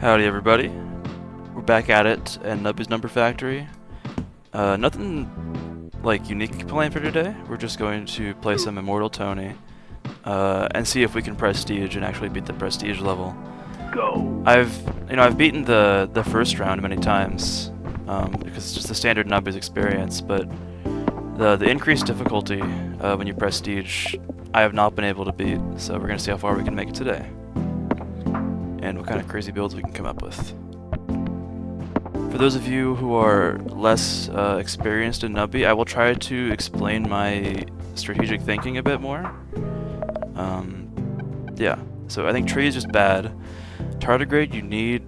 Howdy everybody, we're back at it at Nubby's Number Factory. Nothing like unique planned for today. We're just going to play some Immortal Tony and see if we can prestige and actually beat the prestige level. Go. I've beaten the first round many times because it's just the standard Nubby's experience, but the increased difficulty when you prestige I have not been able to beat, so we're gonna see how far we can make it today and what kind of crazy builds we can come up with. For those of you who are less experienced in Nubby, I will try to explain my strategic thinking a bit more. Yeah, so I think tree is just bad. Tardigrade, you need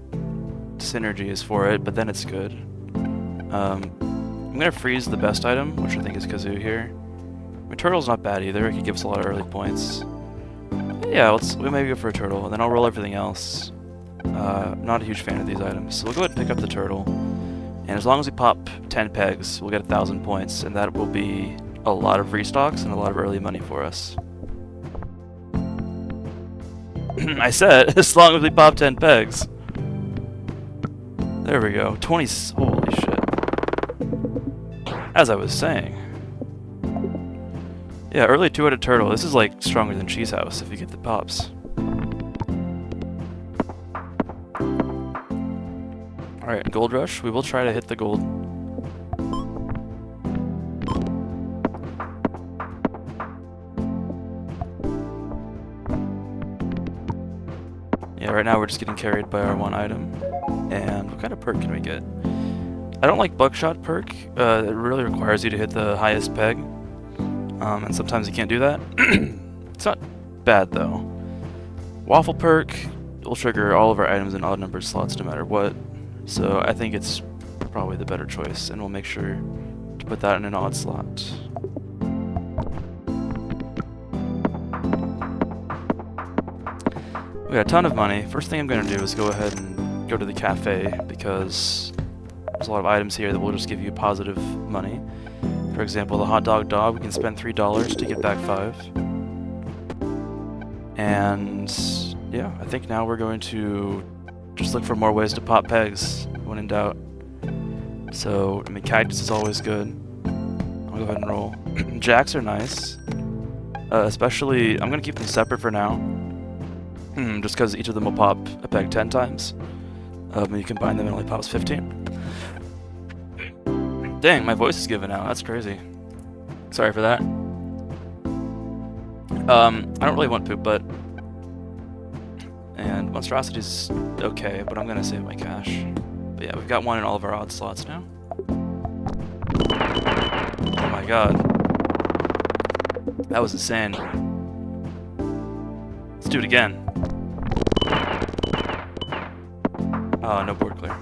synergies for it, but then it's good. I'm gonna freeze the best item, which I think is Kazoo here. I mean, turtle's not bad either, it could give us a lot of early points. Yeah, we maybe go for a turtle, and then I'll roll everything else. Not a huge fan of these items, so we'll go ahead and pick up the turtle. And as long as we pop 10 pegs, we'll get 1,000 points, and that will be a lot of restocks and a lot of early money for us. I said, as long as we pop 10 pegs. There we go, 20, holy shit. As I was saying. Yeah, early 2-headed turtle. This is like stronger than Cheese House if you get the pops. Alright, Gold Rush. We will try to hit the gold. Yeah, right now we're just getting carried by our one item. And what kind of perk can we get? I don't like Buckshot perk. It really requires you to hit the highest peg. And sometimes you can't do that. It's not bad though. Waffle perk will trigger all of our items in odd numbered slots no matter what. So I think it's probably the better choice, and we'll make sure to put that in an odd slot. We got a ton of money. First thing I'm going to do is go ahead and go to the cafe because there's a lot of items here that will just give you positive money. For example, the hot dog, we can spend $3 to get back 5. And yeah, I think now we're going to just look for more ways to pop pegs when in doubt. So, I mean, cactus is always good. I'll go ahead and roll. Jacks are nice. Especially, I'm going to keep them separate for now. Just because each of them will pop a peg 10 times. And you combine them and it only pops 15. Dang, my voice is giving out. That's crazy. Sorry for that. I don't really want poop, but... And monstrosity's okay, but I'm gonna save my cash. But yeah, we've got one in all of our odd slots now. Oh my god. That was insane. Let's do it again. Oh, no board clear.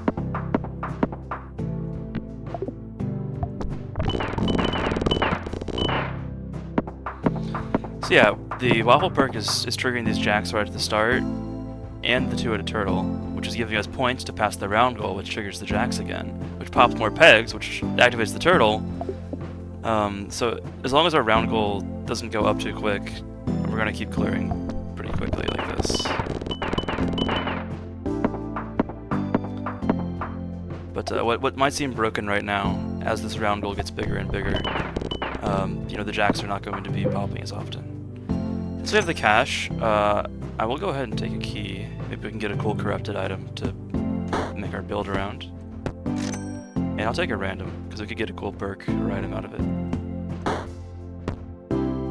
So yeah, the waffle perk is triggering these jacks right at the start, and the 2-headed turtle, which is giving us points to pass the round goal, which triggers the jacks again, which pops more pegs, which activates the turtle. So as long as our round goal doesn't go up too quick, we're gonna keep clearing pretty quickly like this. But what might seem broken right now, as this round goal gets bigger and bigger, the jacks are not going to be popping as often. So we have the cash. I will go ahead and take a key. Maybe we can get a cool corrupted item to make our build around. And I'll take a random, because we could get a cool perk or item out of it.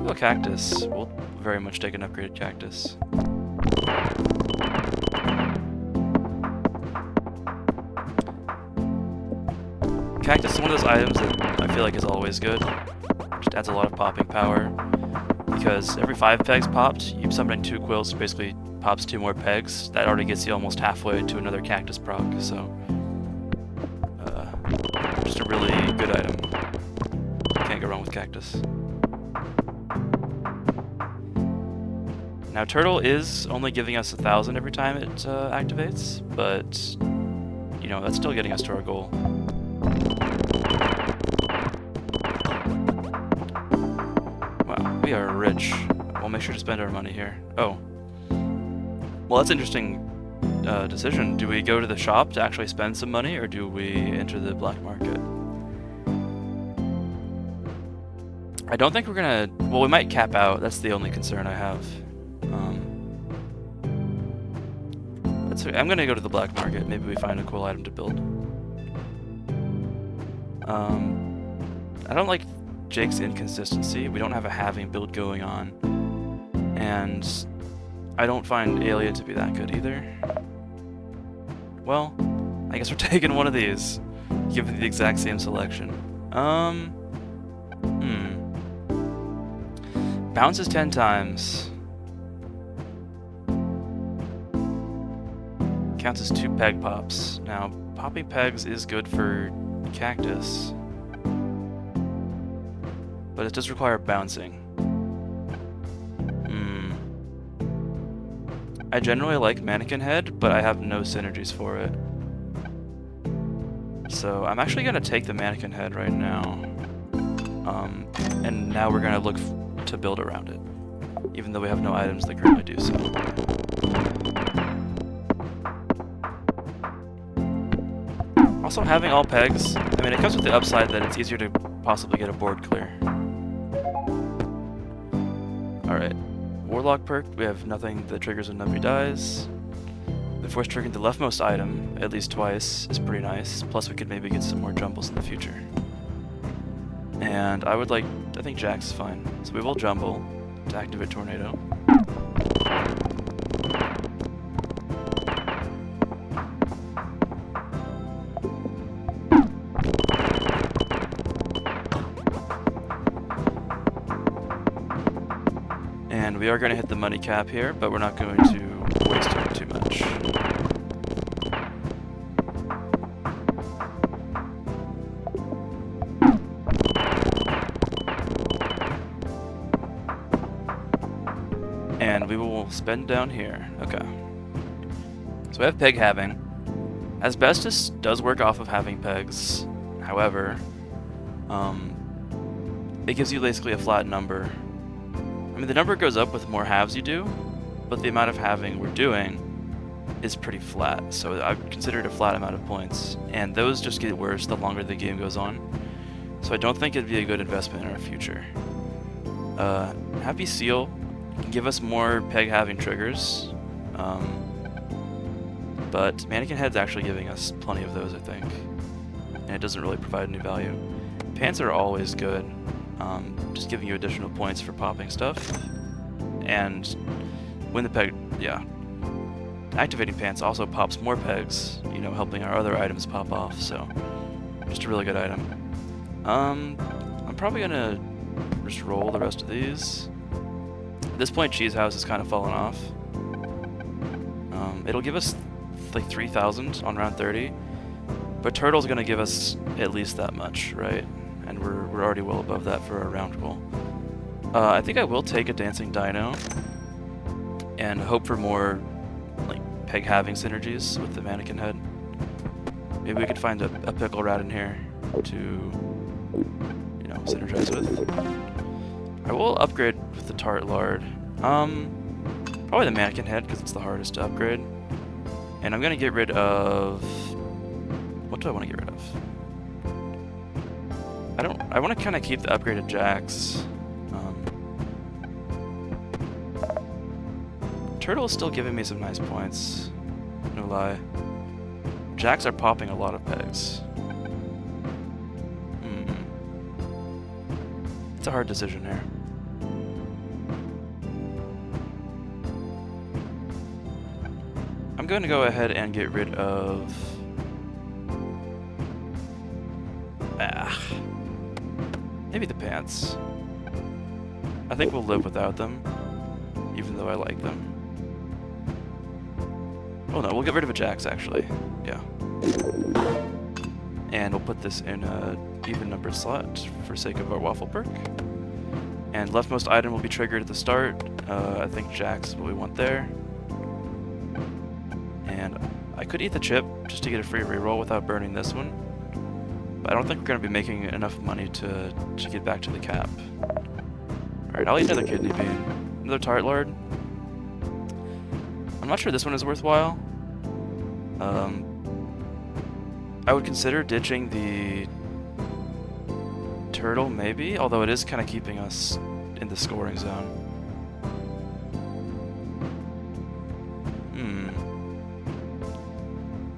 Oh, cactus. We'll very much take an upgraded cactus. Cactus is one of those items that I feel like is always good. Just adds a lot of popping power. Because every 5 pegs popped, you summon 2 quills, so basically pops 2 more pegs. That already gets you almost halfway to another cactus proc, so... just a really good item. Can't go wrong with cactus. Now turtle is only giving us 1,000 every time it activates, but... that's still getting us to our goal. We are rich. We'll make sure to spend our money here. Oh. Well, that's interesting decision. Do we go to the shop to actually spend some money, or do we enter the black market? I don't think we're gonna... Well, we might cap out. That's the only concern I have. I'm gonna go to the black market. Maybe we find a cool item to build. I don't like Jake's inconsistency. We don't have a halving build going on. And I don't find Alien to be that good either. Well, I guess we're taking one of these, given the exact same selection. Bounces 10 times. Counts as 2 peg pops. Now, popping pegs is good for cactus, but it does require bouncing. I generally like Mannequin Head, but I have no synergies for it. So I'm actually going to take the Mannequin Head right now. And now we're going to look to build around it, even though we have no items that currently do so. Also, having all pegs, I mean, it comes with the upside that it's easier to possibly get a board clear. Alright. Warlock perk, we have nothing that triggers when Nubby dies. The force triggering the leftmost item at least twice is pretty nice, plus we could maybe get some more jumbles in the future. And I think Jax is fine. So we will jumble to activate Tornado. And we are going to hit the money cap here, but we're not going to waste it too much. And we will spend down here. Okay. So we have peg halving. Asbestos does work off of having pegs. However, it gives you basically a flat number. I mean, the number goes up with more halves you do, but the amount of halving we're doing is pretty flat. So I would consider it a flat amount of points. And those just get worse the longer the game goes on. So I don't think it'd be a good investment in our future. Happy Seal can give us more peg halving triggers. But Mannequin Head's actually giving us plenty of those, I think. And it doesn't really provide any value. Pants are always good. Just giving you additional points for popping stuff. And when the peg, activating pants also pops more pegs, you know, helping our other items pop off, so just a really good item. I'm probably gonna just roll the rest of these. At this point, Cheese House has kind of fallen off. It'll give us like 3,000 on round 30, but Turtle's gonna give us at least that much, right? And we're already well above that for our round goal. I think I will take a Dancing Dino and hope for more like peg halving synergies with the Mannequin Head. Maybe we could find a Pickle Rat in here to, you know, synergize with. I will upgrade with the Tart Lard. Probably the Mannequin Head because it's the hardest to upgrade. And I'm gonna get rid of... What do I want to get rid of? I want to kind of keep the upgraded Jax. Turtle is still giving me some nice points. No lie. Jax are popping a lot of pegs. It's a hard decision here. I'm going to go ahead and get rid of... maybe the pants. I think we'll live without them, even though I like them. Oh no, we'll get rid of a Jax actually. Yeah. And we'll put this in a even numbered slot for sake of our waffle perk. And leftmost item will be triggered at the start. I think Jax is what we want there. And I could eat the chip just to get a free reroll without burning this one. But I don't think we're going to be making enough money to get back to the cap. Alright, I'll eat another kidney bean. Another Tart Lard. I'm not sure this one is worthwhile. I would consider ditching the turtle, maybe, although it is kind of keeping us in the scoring zone.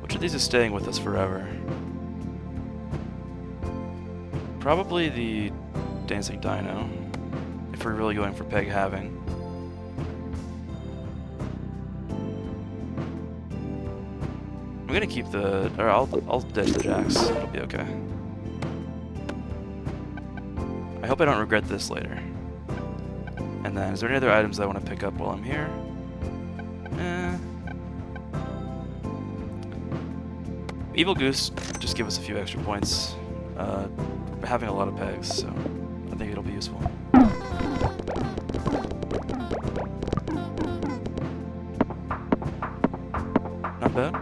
Which of these is staying with us forever? Probably the dancing dino, if we're really going for peg halving. I'm gonna keep the, or I'll ditch the jacks. It'll be okay. I hope I don't regret this later. And then, is there any other items I want to pick up while I'm here? Evil Goose, just give us a few extra points. We're having a lot of pegs, so I think it'll be useful. Not bad.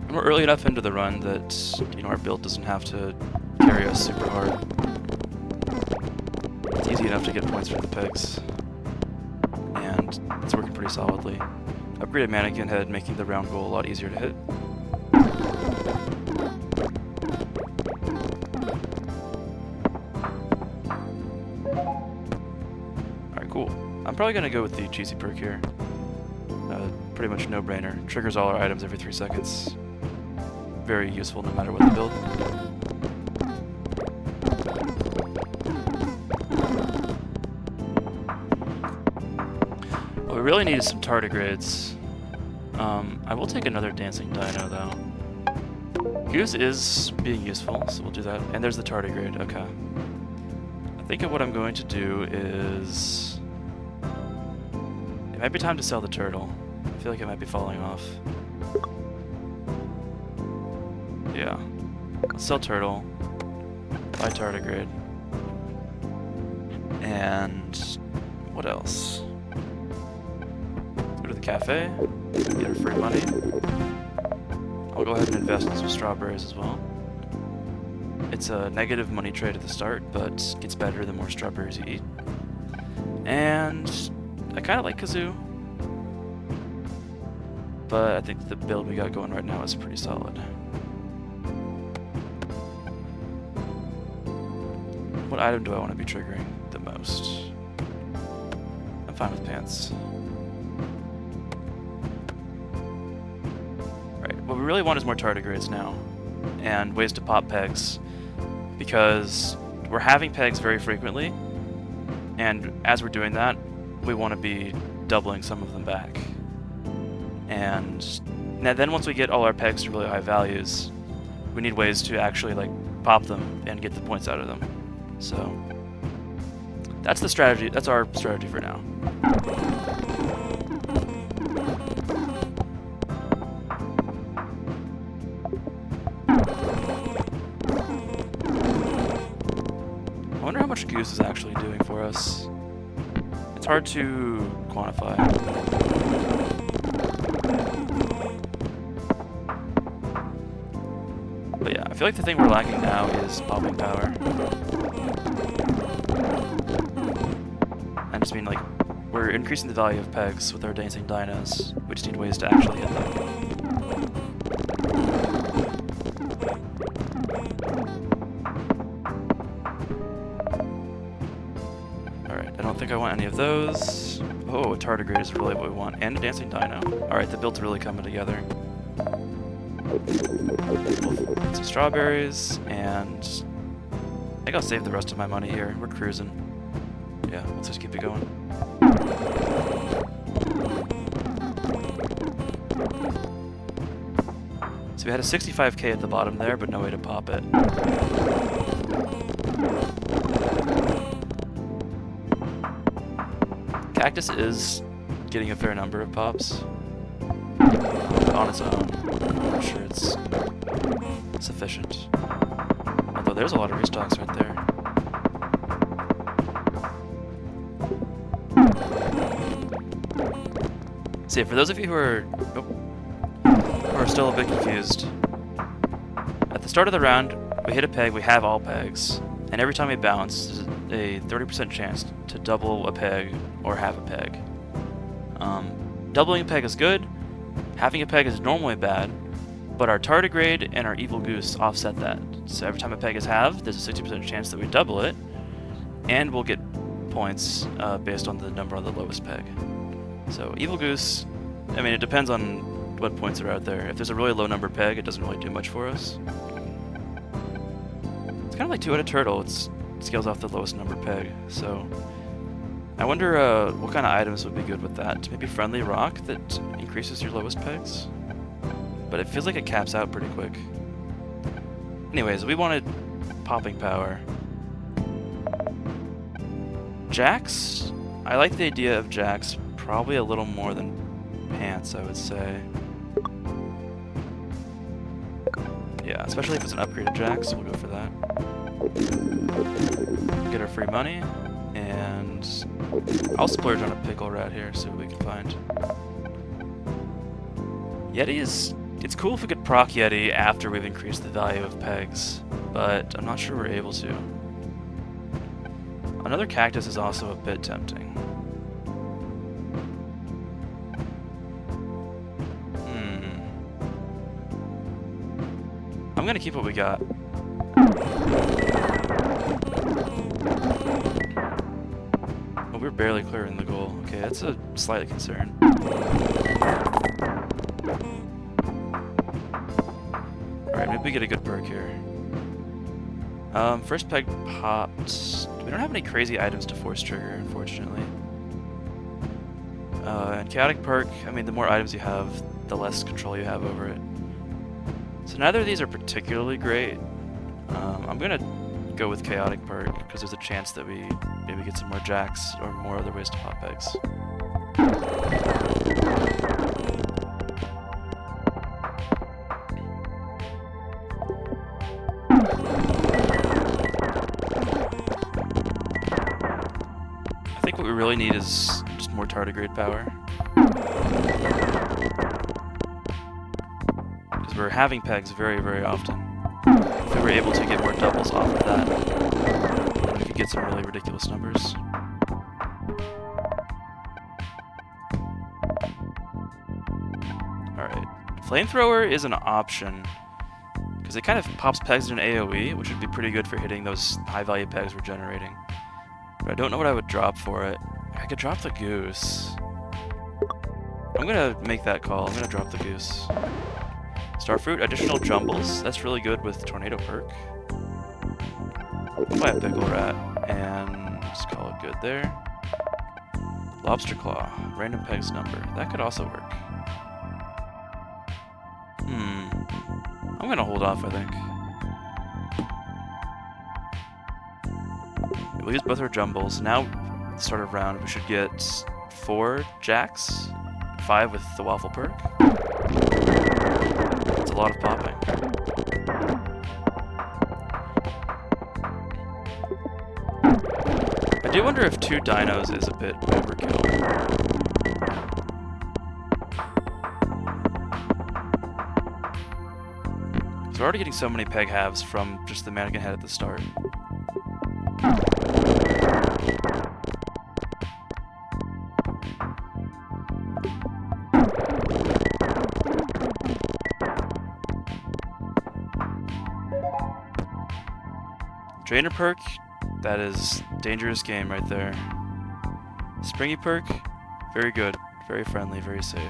And we're early enough into the run that, you know, our build doesn't have to carry us super hard. It's easy enough to get points for the pegs. And it's working pretty solidly. Upgraded Mannequin Head, making the round goal a lot easier to hit. Alright, cool. I'm probably going to go with the cheesy perk here. Pretty much no-brainer. Triggers all our items every 3 seconds. Very useful no matter what the build. What we really need is some tardigrades. I will take another dancing dino though. Goose is being useful, so we'll do that. And there's the tardigrade, okay. I think what I'm going to do is... It might be time to sell the turtle. I feel like it might be falling off. Yeah. Let's sell turtle. Buy tardigrade. And... what else? Go to the cafe, get our free money. I'll go ahead and invest in some strawberries as well. It's a negative money trade at the start, but gets better the more strawberries you eat. And I kind of like Kazoo, but I think the build we got going right now is pretty solid. What item do I want to be triggering the most? I'm fine with pants. What we really want is more tardigrades now, and ways to pop pegs, because we're having pegs very frequently, and as we're doing that, we want to be doubling some of them back. And then once we get all our pegs to really high values, we need ways to actually like pop them and get the points out of them. So that's the strategy. That's our strategy for now. I wonder how much Goose is actually doing for us. It's hard to quantify. But yeah, I feel like the thing we're lacking now is popping power. I just mean like, we're increasing the value of pegs with our dancing dinos. We just need ways to actually hit them. Alright, I don't think I want any of those. Oh, a tardigrade is really what we want. And a dancing dino. Alright, the build's really coming together. Some strawberries, and I think I'll save the rest of my money here. We're cruising. Yeah, let's just keep it going. So we had a 65k at the bottom there, but no way to pop it. Cactus is getting a fair number of pops. On its own. I'm not sure it's sufficient. Although there's a lot of restocks right there. See, for those of you who are still a bit confused, at the start of the round, we hit a peg, we have all pegs, and every time we bounce, a 30% chance to double a peg or halve a peg. Doubling a peg is good, halving a peg is normally bad, but our tardigrade and our evil goose offset that. So every time a peg is halved, there's a 60% chance that we double it, and we'll get points based on the number on the lowest peg. So evil goose, I mean, it depends on what points are out there. If there's a really low number peg, it doesn't really do much for us. It's kind of like two-headed turtle. It scales off the lowest number peg. So I wonder what kind of items would be good with that. Maybe friendly rock that increases your lowest pegs? But it feels like it caps out pretty quick. Anyways, we wanted popping power. Jacks? I like the idea of jacks probably a little more than pants, I would say. Yeah, especially if it's an upgraded jack, so we'll go for that. Get our free money, and I'll splurge on a pickle rat here, see what we can find. Yeti is... It's cool if we could proc Yeti after we've increased the value of pegs, but I'm not sure we're able to. Another cactus is also a bit tempting. I'm gonna keep what we got. Oh, we're barely clearing the goal. Okay, that's a slight concern. Alright, maybe we get a good perk here. First peg popped. We don't have any crazy items to force trigger, unfortunately. And chaotic perk, I mean, the more items you have, the less control you have over it. So neither of these are particularly great. I'm gonna go with chaotic perk because there's a chance that we maybe get some more jacks or more other ways to pop pegs. I think what we really need is just more tardigrade power. Because we're having pegs very, very often. If we were able to get more doubles off of that, we could get some really ridiculous numbers. Alright. Flamethrower is an option, because it kind of pops pegs in an AoE, which would be pretty good for hitting those high-value pegs we're generating. But I don't know what I would drop for it. I could drop the goose. I'm gonna make that call. I'm gonna drop the goose. Starfruit, additional jumbles. That's really good with tornado perk. I'll buy a pickle rat and just call it good there. Lobster claw, random pegs number. That could also work. I'm gonna hold off, I think. We'll use both our jumbles. Now, start of round, we should get 4 jacks, 5 with the waffle perk. That's a lot of popping. I do wonder if 2 dinos is a bit overkill. So we're already getting so many peg halves from just the mannequin head at the start. Drainer perk, that is dangerous game right there. Springy perk, very good, very friendly, very safe.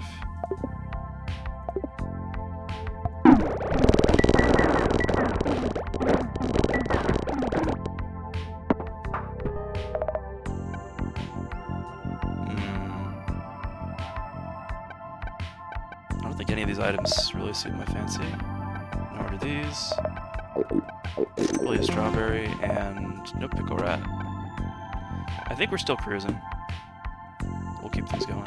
I don't think any of these items really suit my fancy. Nor do these. Probably a strawberry and no pickle rat. I think we're still cruising. We'll keep things going.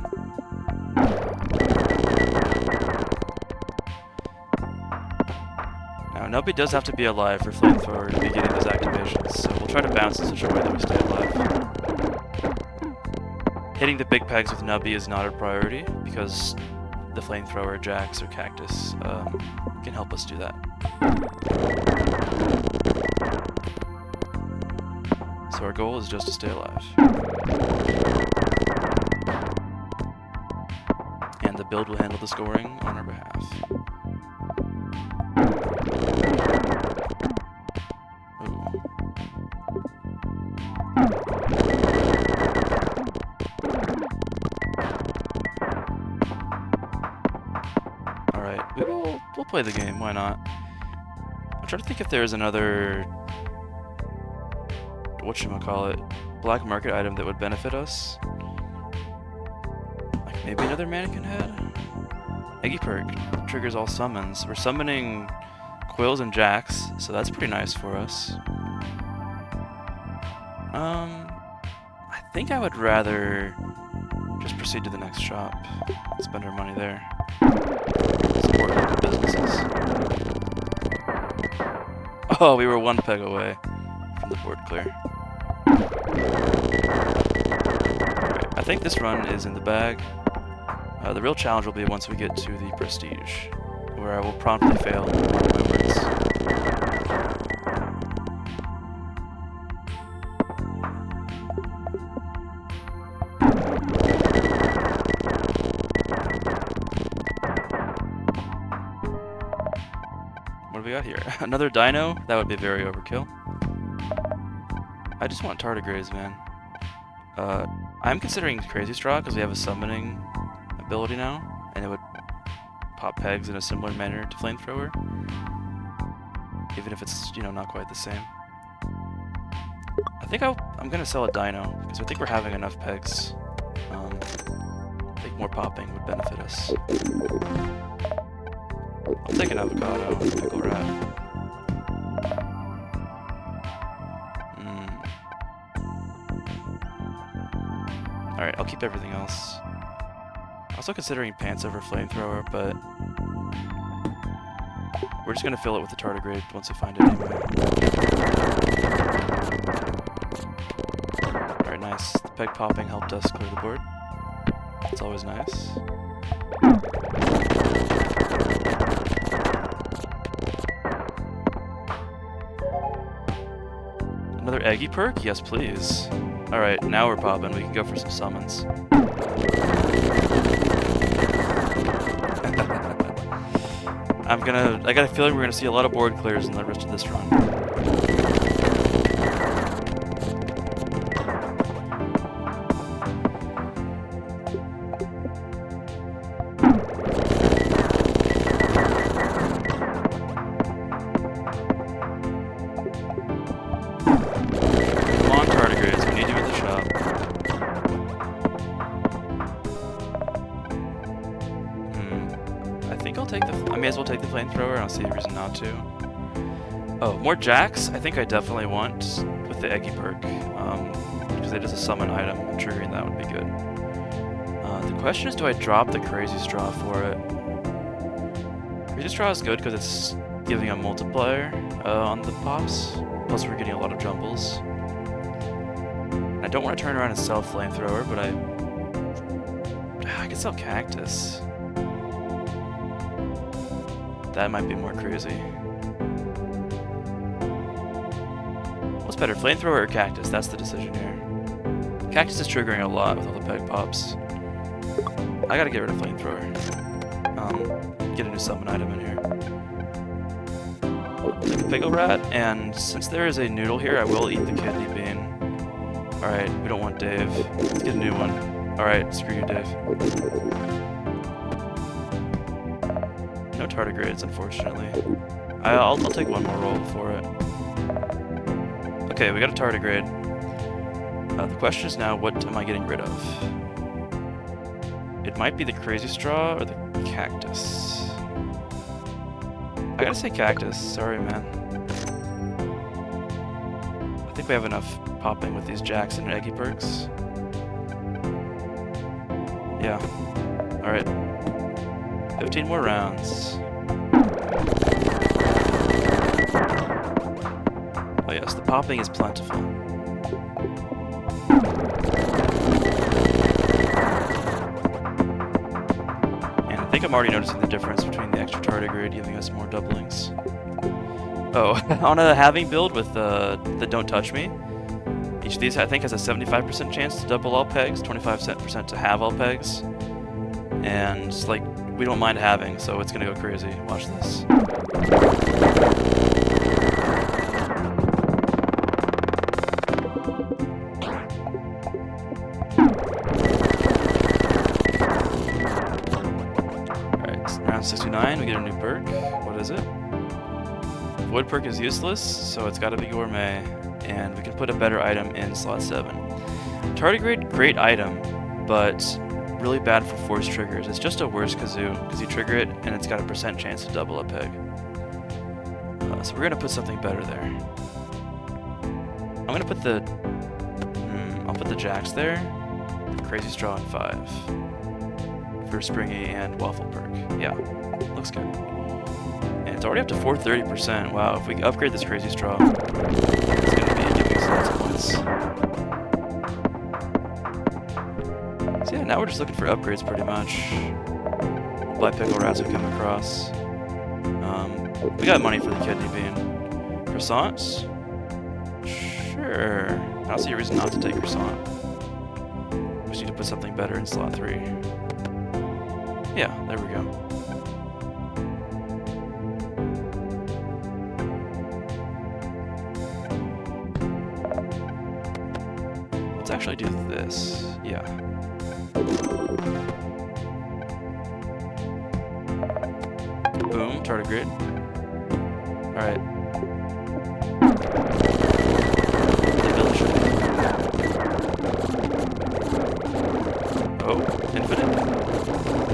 Now, Nubby does have to be alive for Flamethrower to be getting those activations, so we'll try to bounce in such a way that we stay alive. Hitting the big pegs with Nubby is not a priority, because the Flamethrower, Jax, or Cactus can help us do that. So our goal is just to stay alive. And the build will handle the scoring on our behalf. Ooh. Alright, we'll play the game, why not? I'm trying to think if there's another, whatchamacallit, black market item that would benefit us. Like maybe another Mannequin Head? Eggy Perk triggers all summons. We're summoning Quills and Jacks, so that's pretty nice for us. I think I would rather just proceed to the next shop. Spend our money there. Support local businesses. Oh, we were one peg away from the board clear. Right, I think this run is in the bag. The real challenge will be once we get to the Prestige, where I will promptly fail on remembrance. What do we got here? Another dino? That would be very overkill. I just want tardigrades, man. I'm considering Crazy Straw because we have a summoning ability now, and it would pop pegs in a similar manner to Flamethrower, even if it's, you know, not quite the same. I think I'm gonna sell a dino because I think we're having enough pegs. I think more popping would benefit us. I'll take an avocado, pickle rat. Alright, I'll keep everything else. Also considering pants over Flamethrower, but we're just gonna fill it with the tardigrade once we find it anyway. Alright, nice. The peg popping helped us clear the board. It's always nice. Another Eggy Perk? Yes, please. Alright, now we're popping. We can go for some summons. I got a feeling we're gonna see a lot of board clears in the rest of this run. Come on, tardigrades, we need you in the shop. I think I'll take I may as well take the Flamethrower, I don't see a reason not to. Oh, more Jacks? I think I definitely want with the Eggy Perk. Because it is a summon item, and triggering that would be good. The question is, do I drop the Crazy Straw for it? Crazy Straw is good because it's giving a multiplier on the pops. Plus we're getting a lot of jumbles. I don't want to turn around and sell Flamethrower, but I could sell Cactus. That might be more crazy. What's better, Flamethrower or Cactus? That's the decision here. Cactus is triggering a lot with all the peg pops. I gotta get rid of Flamethrower. Get a new summon item in here. Take a Pickle Rat, and since there is a noodle here, I will eat the kidney bean. Alright, we don't want Dave. Let's get a new one. Alright, screw you, Dave. No tardigrades, unfortunately. I'll take one more roll for it. Okay, we got a tardigrade. The question is now, what am I getting rid of? It might be the Crazy Straw or the Cactus. I gotta say Cactus, sorry man. I think we have enough popping with these Jacks and Eggy Perks. Yeah. Alright. 15 more rounds. Oh yes, the popping is plentiful. And I think I'm already noticing the difference between the extra tardigrade giving us more doublings. Oh, on a halving build with the Don't Touch Me, Each of these, I think, has a 75% chance to double all pegs, 25% to have all pegs. And, like, we don't mind having, so it's gonna go crazy. Watch this. Alright, round 69, we get a new perk. What is it? Void perk is useless, so it's gotta be gourmet. And we can put a better item in slot 7. Tardigrade, great item, but really bad for force triggers. It's just a worse kazoo, because you trigger it and it's got a % chance to double a peg. So we're gonna put something better there. I'm gonna put the... I'll put the jacks there. The crazy straw in 5. For springy and waffle perk. Yeah, looks good. And it's already up to 430%. Wow, if we upgrade this crazy straw, it's gonna be giving us lots of points. So yeah, now we're just looking for upgrades pretty much. We'll buy pickle rats we come across. We got money for the kidney bean. Croissants? Sure. I don't see a reason not to take croissant. We just need to put something better in slot 3. Yeah, there we go. Let's actually do this. Yeah. Boom, tardigrade. Alright. Oh, infinite.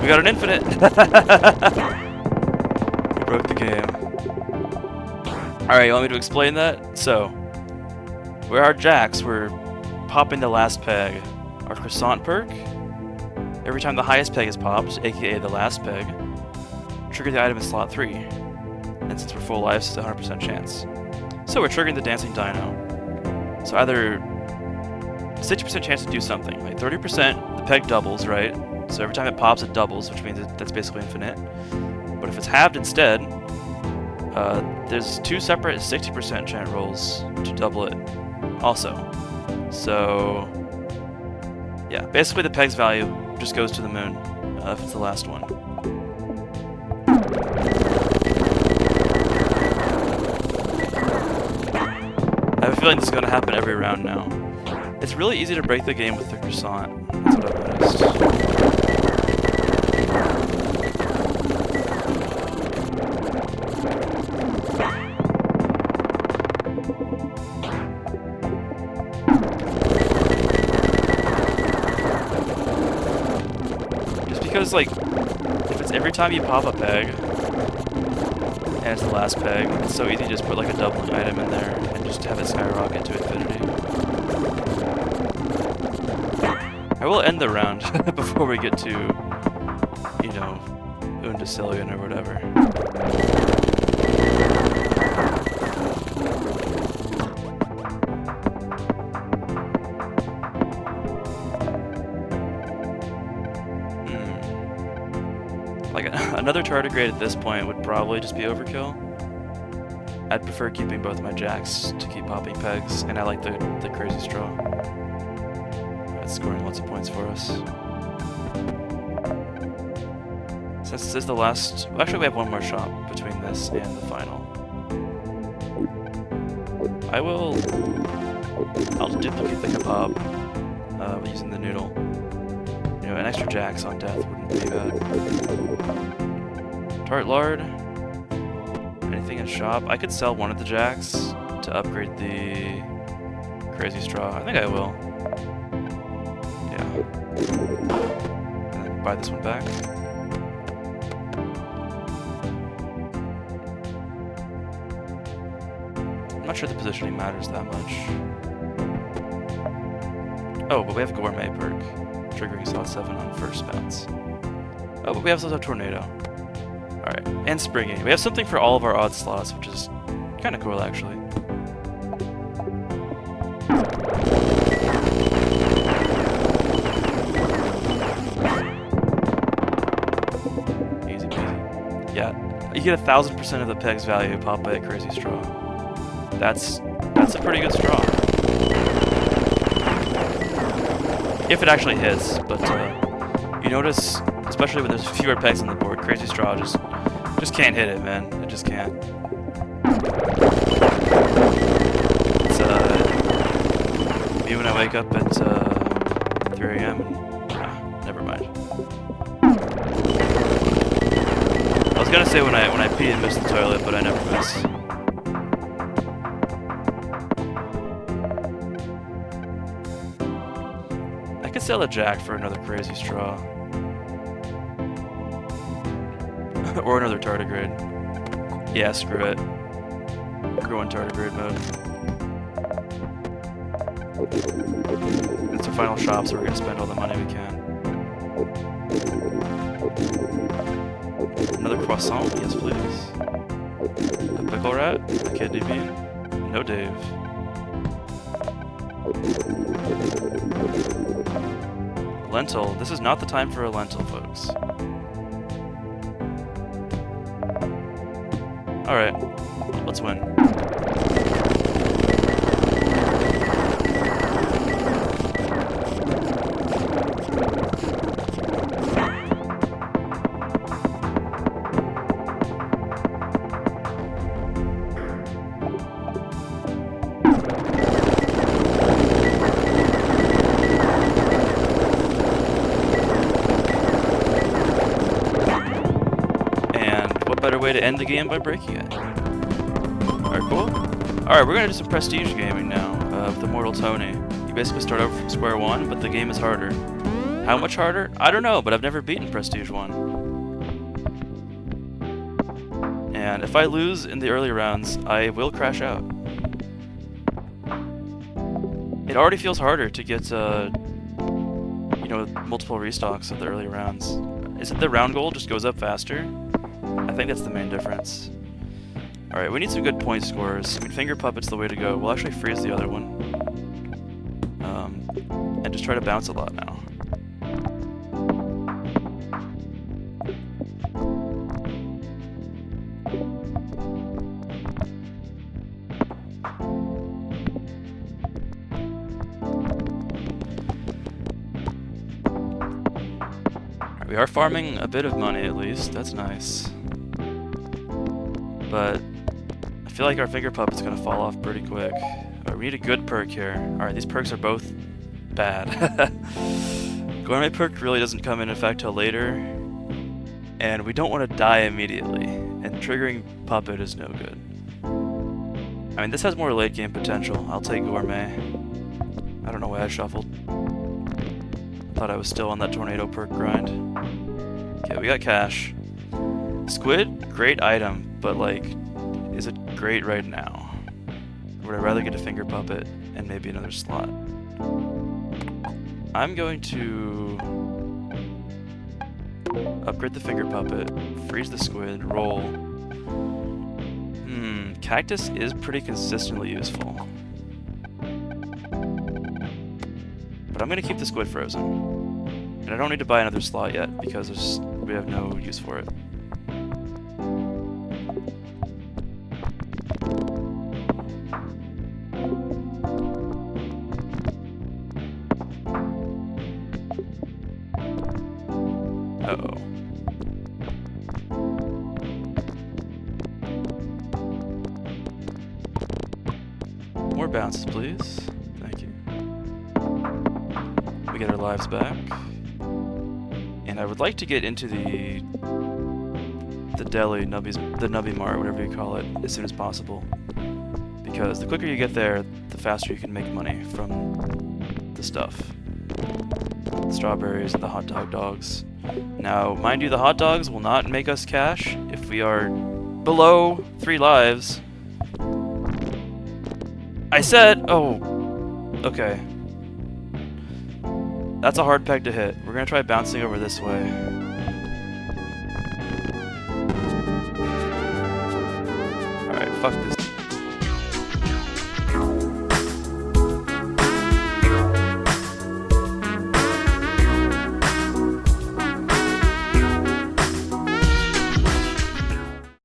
We got an infinite! We broke the game. Alright, you want me to explain that? So, where our jacks were popping the last peg, our croissant perk, every time the highest peg is popped, aka the last peg, trigger the item in slot 3. And since we're full lives, it's a 100% chance. So we're triggering the dancing dino. So either 60% chance to do something, like 30% the peg doubles, right? So every time it pops, it doubles, which means that's basically infinite. But if it's halved instead, there's 2 separate 60% chance rolls to double it also. So yeah, basically the peg's value just goes to the moon if it's the last one. I have a feeling this is going to happen every round now. It's really easy to break the game with the croissant. That's what I've noticed. Just because, like, if it's every time you pop a peg, and it's the last peg, it's so easy to just put like a doubling item in there and just have it skyrocket to infinity. I will end the round before we get to, you know, Undecillion or whatever. Like, another tardigrade at this point would probably just be overkill. I'd prefer keeping both my jacks to keep popping pegs, and I like the crazy straw. It's scoring lots of points for us. Since this is the last... Well, actually, we have one more shot between this and the final. I'll duplicate the kebab using the noodle. You know, an extra jacks on death wouldn't be bad. Tart lard. Anything in shop? I could sell one of the jacks to upgrade the crazy straw. I think I will. Yeah. And then buy this one back. I'm not sure the positioning matters that much. Oh, but we have gourmet perk. Triggering slot 7 on first bounce. Oh, but we also have tornado. Alright, and springy. We have something for all of our odd slots, which is kind of cool, actually. Easy peasy. Yeah, you get 1,000% of the peg's value pop by a crazy straw. That's a pretty good straw. if it actually hits, but you notice, especially when there's fewer pegs on the board, Crazy Straw just can't hit it, man. It just can't. It's me when I wake up at 3 a.m. Never mind. I was gonna say when I pee and miss the toilet, but I never miss. I could sell a jack for another Crazy Straw. Or another tardigrade. Yeah, screw it. Go in tardigrade mode. It's our final shop, so we're gonna spend all the money we can. Another croissant? Yes, please. A pickle rat? A kidney bean? No, Dave. Lentil. This is not the time for a lentil, folks. Alright, let's win. Better way to end the game by breaking it. Alright, cool. Alright, we're gonna do some prestige gaming now with Immortal Tony. You basically start over from square one, but the game is harder. How much harder? I don't know, but I've never beaten Prestige 1. And if I lose in the early rounds, I will crash out. It already feels harder to get, you know, multiple restocks of the early rounds. Is it the round goal just goes up faster? I think that's the main difference. Alright, we need some good point scorers. I mean, Finger Puppet's the way to go. We'll actually freeze the other one. And just try to bounce a lot now. Alright, we are farming a bit of money at least. That's nice. But I feel like our Finger Puppet's gonna fall off pretty quick. Alright, we need a good perk here. Alright, these perks are both bad. Gourmet perk really doesn't come in effect till later. And we don't want to die immediately. And triggering Puppet is no good. I mean, this has more late game potential. I'll take Gourmet. I don't know why I shuffled. I thought I was still on that Tornado perk grind. Okay, we got cash. Squid, great item. But, like, is it great right now? Or would I rather get a Finger Puppet and maybe another slot? I'm going to upgrade the Finger Puppet, freeze the squid, roll. Cactus is pretty consistently useful. But I'm going to keep the squid frozen. And I don't need to buy another slot yet because we have no use for it. Uh-oh. More bounces, please. Thank you. We get our lives back. And I would like to get into the deli, the Nubby Mart, whatever you call it, as soon as possible. Because the quicker you get there, the faster you can make money from the stuff. The strawberries and the hot dogs. Now, mind you, the hot dogs will not make us cash if we are below 3 lives. I said, oh, okay. That's a hard peg to hit. We're gonna try bouncing over this way. Alright, fuck this.